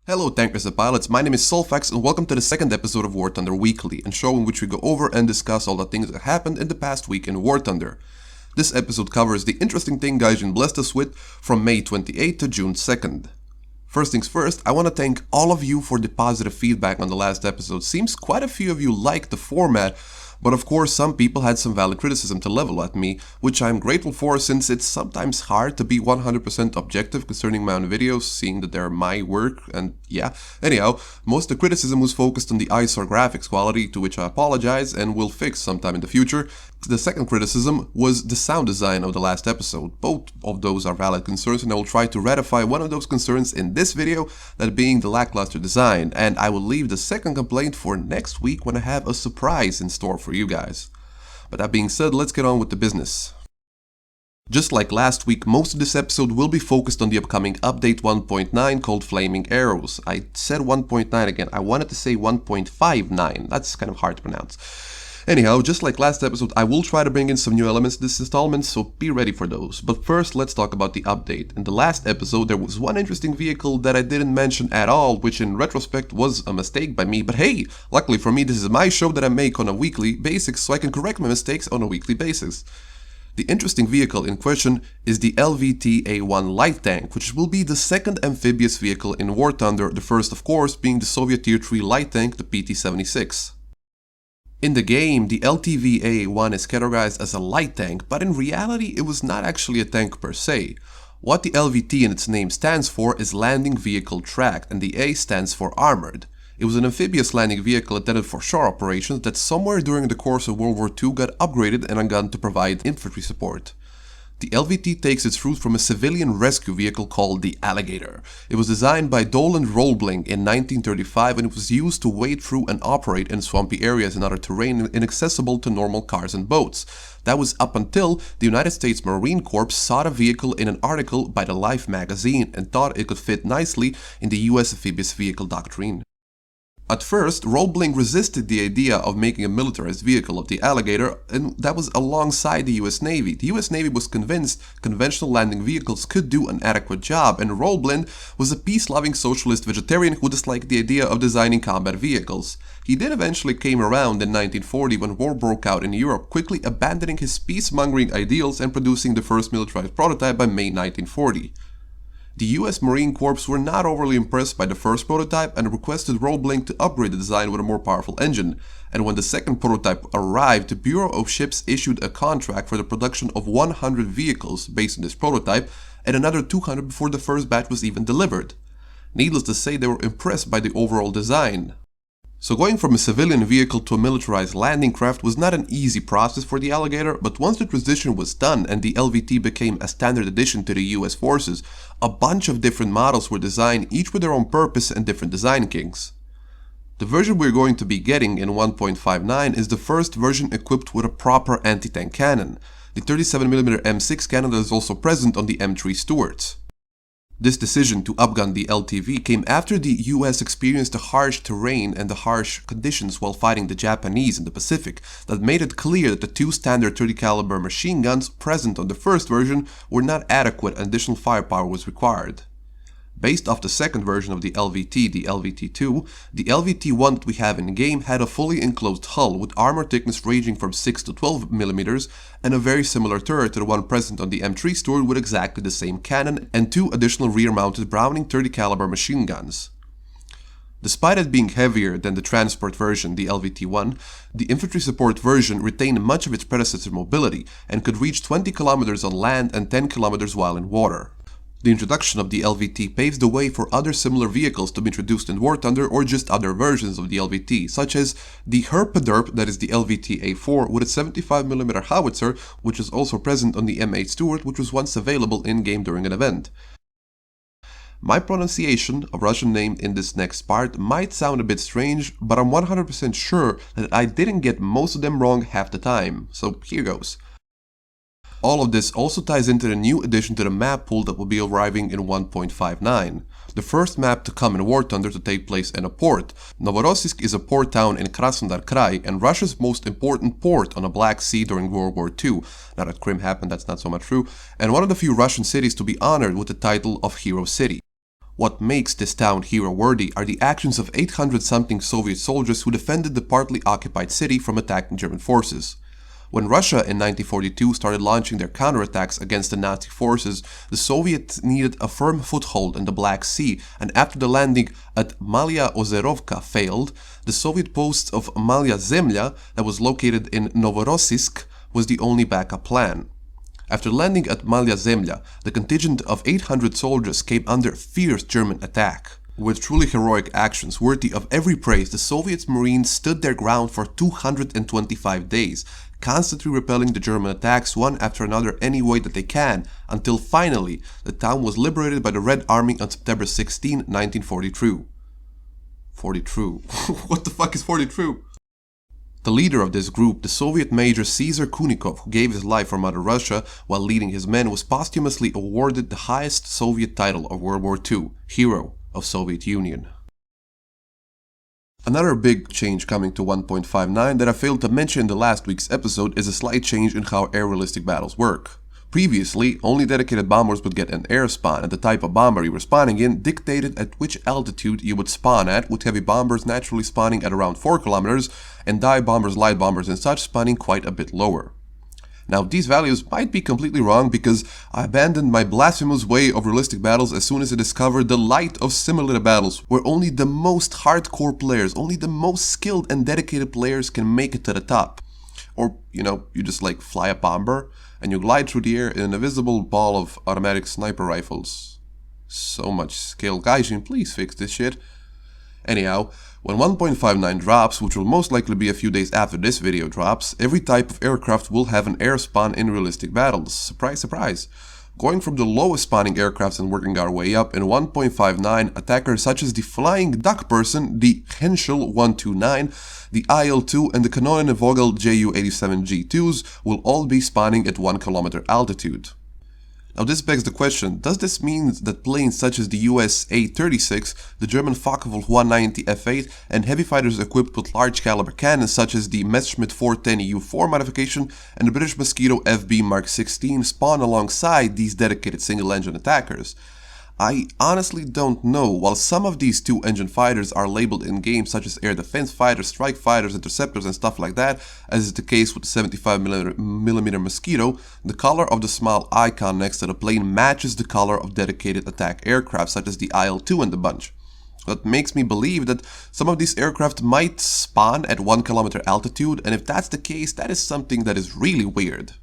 Hello tankers and pilots, my name is Soulfax and welcome to the second episode of War Thunder Weekly, a show in which we go over and discuss all the things that happened in the past week in War Thunder. This episode covers the interesting thing Gaijin blessed us with from May 28th to June 2nd. First things first, I want to thank all of you for the positive feedback on the last episode. Seems quite a few of you liked the format, but of course some people had some valid criticism to level at me, which I'm grateful for since it's sometimes hard to be 100% objective concerning my own videos, seeing that they're my work, and yeah. Anyhow, most of the criticism was focused on the ISR graphics quality, to which I apologize and will fix sometime in the future. The second criticism was the sound design of the last episode. Both of those are valid concerns and I will try to ratify one of those concerns in this video, that being the lackluster design, and I will leave the second complaint for next week when I have a surprise in store for you guys. But that being said, let's get on with the business. Just like last week, most of this episode will be focused on the upcoming update 1.9 called Flaming Arrows. I said 1.9 again, I wanted to say 1.59, that's kind of hard to pronounce. Anyhow, just like last episode, I will try to bring in some new elements this installment, so be ready for those. But first, let's talk about the update. In the last episode, there was one interesting vehicle that I didn't mention at all, which in retrospect was a mistake by me, but hey, luckily for me, this is my show that I make on a weekly basis, so I can correct my mistakes on a weekly basis. The interesting vehicle in question is the LVT A1 light tank, which will be the second amphibious vehicle in War Thunder, the first of course being the Soviet Tier 3 light tank, the PT-76. In the game, the LTV-A1 is categorized as a light tank, but in reality it was not actually a tank per se. What the LVT in its name stands for is Landing Vehicle Tracked, and the A stands for Armored. It was an amphibious landing vehicle intended for shore operations that somewhere during the course of World War II got upgraded and began to provide infantry support. The LVT takes its root from a civilian rescue vehicle called the Alligator. It was designed by Doland Roebling in 1935 and it was used to wade through and operate in swampy areas and other terrain inaccessible to normal cars and boats. That was up until the United States Marine Corps saw the vehicle in an article by the Life magazine and thought it could fit nicely in the US amphibious vehicle doctrine. At first, Roebling resisted the idea of making a militarized vehicle of the Alligator, and that was alongside the US Navy. The US Navy was convinced conventional landing vehicles could do an adequate job, and Roebling was a peace-loving socialist vegetarian who disliked the idea of designing combat vehicles. He did eventually came around in 1940 when war broke out in Europe, quickly abandoning his peace-mongering ideals and producing the first militarized prototype by May 1940. The US Marine Corps were not overly impressed by the first prototype and requested Roebling to upgrade the design with a more powerful engine, and when the second prototype arrived, the Bureau of Ships issued a contract for the production of 100 vehicles based on this prototype and another 200 before the first batch was even delivered. Needless to say, they were impressed by the overall design. So going from a civilian vehicle to a militarized landing craft was not an easy process for the Alligator, but once the transition was done and the LVT became a standard addition to the US forces, a bunch of different models were designed, each with their own purpose and different design kinks. The version we're going to be getting in 1.59 is the first version equipped with a proper anti-tank cannon, the 37mm M6 cannon that is also present on the M3 Stuarts. This decision to upgun the LTV came after the US experienced the harsh terrain and the harsh conditions while fighting the Japanese in the Pacific that made it clear that the two standard 30 caliber machine guns present on the first version were not adequate and additional firepower was required. Based off the second version of the LVT, the LVT-2, the LVT-1 that we have in game had a fully enclosed hull with armor thickness ranging from 6 to 12mm and a very similar turret to the one present on the M3 Stuart with exactly the same cannon and two additional rear-mounted Browning 30 caliber machine guns. Despite it being heavier than the transport version, the LVT-1, the infantry support version retained much of its predecessor mobility and could reach 20 km on land and 10 km while in water. The introduction of the LVT paves the way for other similar vehicles to be introduced in War Thunder or just other versions of the LVT, such as the Herpaderp, that is the LVT-A4 with a 75mm howitzer, which is also present on the M8 Stuart, which was once available in-game during an event. My pronunciation of Russian name in this next part might sound a bit strange, but I'm 100% sure that I didn't get most of them wrong half the time, so here goes. All of this also ties into the new addition to the map pool that will be arriving in 1.59. The first map to come in War Thunder to take place in a port. Novorossiysk is a port town in Krasnodar Krai and Russia's most important port on the Black Sea during World War II. Now that Crimea happened, that's not so much true. And one of the few Russian cities to be honored with the title of Hero City. What makes this town hero-worthy are the actions of 800-something Soviet soldiers who defended the partly occupied city from attacking German forces. When Russia in 1942 started launching their counterattacks against the Nazi forces, the Soviets needed a firm foothold in the Black Sea, and after the landing at Malaya Ozerovka failed, the Soviet post of Malaya Zemlya, that was located in Novorossiysk, was the only backup plan. After landing at Malaya Zemlya, the contingent of 800 soldiers came under fierce German attack. With truly heroic actions worthy of every praise, the Soviet Marines stood their ground for 225 days, constantly repelling the German attacks one after another any way that they can, until finally the town was liberated by the Red Army on September 16, 1942. 42. What the fuck is 42? The leader of this group, the Soviet Major Caesar Kunikov, who gave his life for Mother Russia while leading his men, was posthumously awarded the highest Soviet title of World War II, Hero of Soviet Union. Another big change coming to 1.59 that I failed to mention in the last week's episode is a slight change in how air realistic battles work. Previously, only dedicated bombers would get an air spawn, and the type of bomber you were spawning in dictated at which altitude you would spawn at, with heavy bombers naturally spawning at around 4 kilometers and dive bombers, light bombers and such spawning quite a bit lower. Now, these values might be completely wrong because I abandoned my blasphemous way of realistic battles as soon as I discovered the light of simulated battles, where only the most hardcore players, only the most skilled and dedicated players can make it to the top. Or, you just like fly a bomber and you glide through the air in an invisible ball of automatic sniper rifles. So much skill. Gaijin, please fix this shit. Anyhow, when 1.59 drops, which will most likely be a few days after this video drops, every type of aircraft will have an air spawn in realistic battles. Surprise, surprise. Going from the lowest spawning aircrafts and working our way up, in 1.59, attackers such as the Flying Duck Person, the Henschel 129, the IL-2 and the Kanonen Vogel Ju-87G2s will all be spawning at 1 kilometer altitude. Now this begs the question, does this mean that planes such as the US A-36, the German Focke-Wulf 190 F-8 and heavy fighters equipped with large caliber cannons such as the Messerschmitt 410 U-4 modification and the British Mosquito FB Mark 16 spawn alongside these dedicated single-engine attackers? I honestly don't know. While some of these two-engine fighters are labeled in games such as air defense fighters, strike fighters, interceptors and stuff like that, as is the case with the 75mm Mosquito, the color of the small icon next to the plane matches the color of dedicated attack aircraft such as the IL-2 in the bunch. That makes me believe that some of these aircraft might spawn at 1 kilometer altitude, and if that's the case, that is something that is really weird.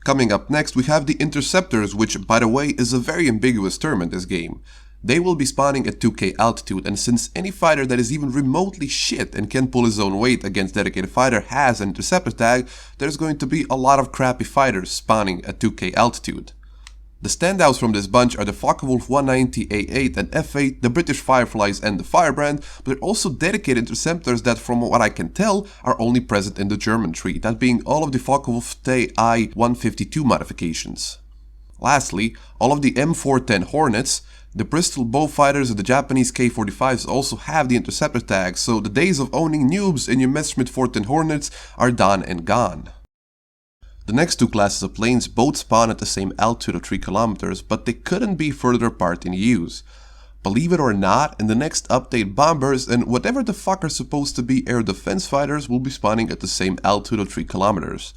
Coming up next, we have the Interceptors, which, by the way, is a very ambiguous term in this game. They will be spawning at 2k altitude, and since any fighter that is even remotely shit and can pull his own weight against dedicated fighter has an Interceptor tag, there's going to be a lot of crappy fighters spawning at 2k altitude. The standouts from this bunch are the Focke-Wulf 190 A8 and F8, the British Fireflies and the Firebrand, but they're also dedicated interceptors that, from what I can tell, are only present in the German tree, that being all of the Focke-Wulf TI-152 modifications. Lastly, all of the M410 Hornets, the Bristol Bowfighters and the Japanese K-45s also have the interceptor tag, so the days of owning noobs in your Messerschmitt 410 Hornets are done and gone. The next two classes of planes both spawn at the same altitude of 3 kilometers, but they couldn't be further apart in use. Believe it or not, in the next update, bombers and whatever the fuck are supposed to be air defense fighters will be spawning at the same altitude of 3 kilometers.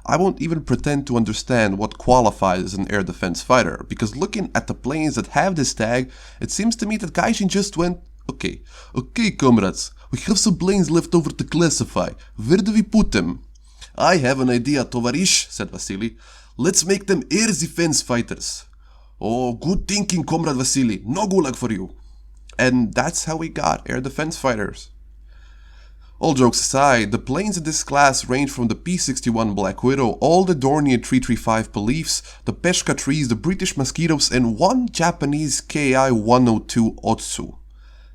I won't even pretend to understand what qualifies as an air defense fighter, because looking at the planes that have this tag, it seems to me that Gaijin just went, okay, comrades, we have some planes left over to classify, where do we put them? I have an idea, tovarish, said Vasily. Let's make them air defense fighters. Oh, good thinking, Comrade Vasily. No gulag for you. And that's how we got air defense fighters. All jokes aside, the planes in this class range from the P-61 Black Widow, all the Dornier 335 Poliefs, the Peshka trees, the British Mosquitoes, and one Japanese Ki-102 Otsu.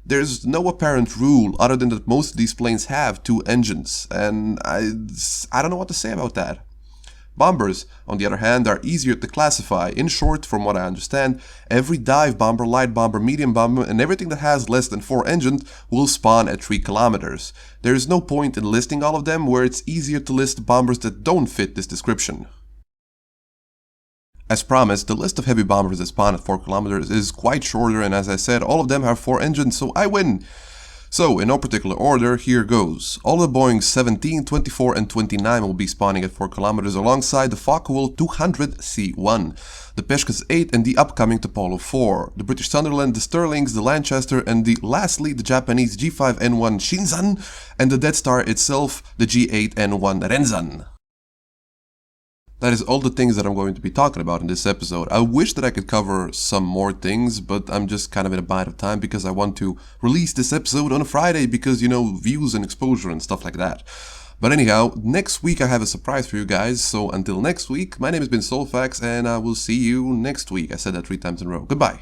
There's no apparent rule other than that most of these planes have 2 engines, and I don't know what to say about that. Bombers, on the other hand, are easier to classify. In short, from what I understand, every dive bomber, light bomber, medium bomber, and everything that has less than 4 engines will spawn at 3 kilometers. There is no point in listing all of them, where it's easier to list bombers that don't fit this description. As promised, the list of heavy bombers that spawn at 4 kilometers is quite shorter, and as I said, all of them have 4 engines, so I win! So, in no particular order, here goes. All the Boeings 17, 24 and 29 will be spawning at 4 kilometers alongside the Focke-Wulf 200C1, the Peshkes 8 and the upcoming Apollo 4, the British Sunderland, the Stirlings, the Lanchester and lastly the Japanese G5N1 Shinzan and the Death Star itself, the G8N1 Renzan. That is all the things that I'm going to be talking about in this episode. I wish that I could cover some more things, but I'm just kind of in a bind of time because I want to release this episode on a Friday because, you know, views and exposure and stuff like that. But anyhow, next week I have a surprise for you guys, so until next week, my name has been Soulfax and I will see you next week. I said that 3 times in a row. Goodbye.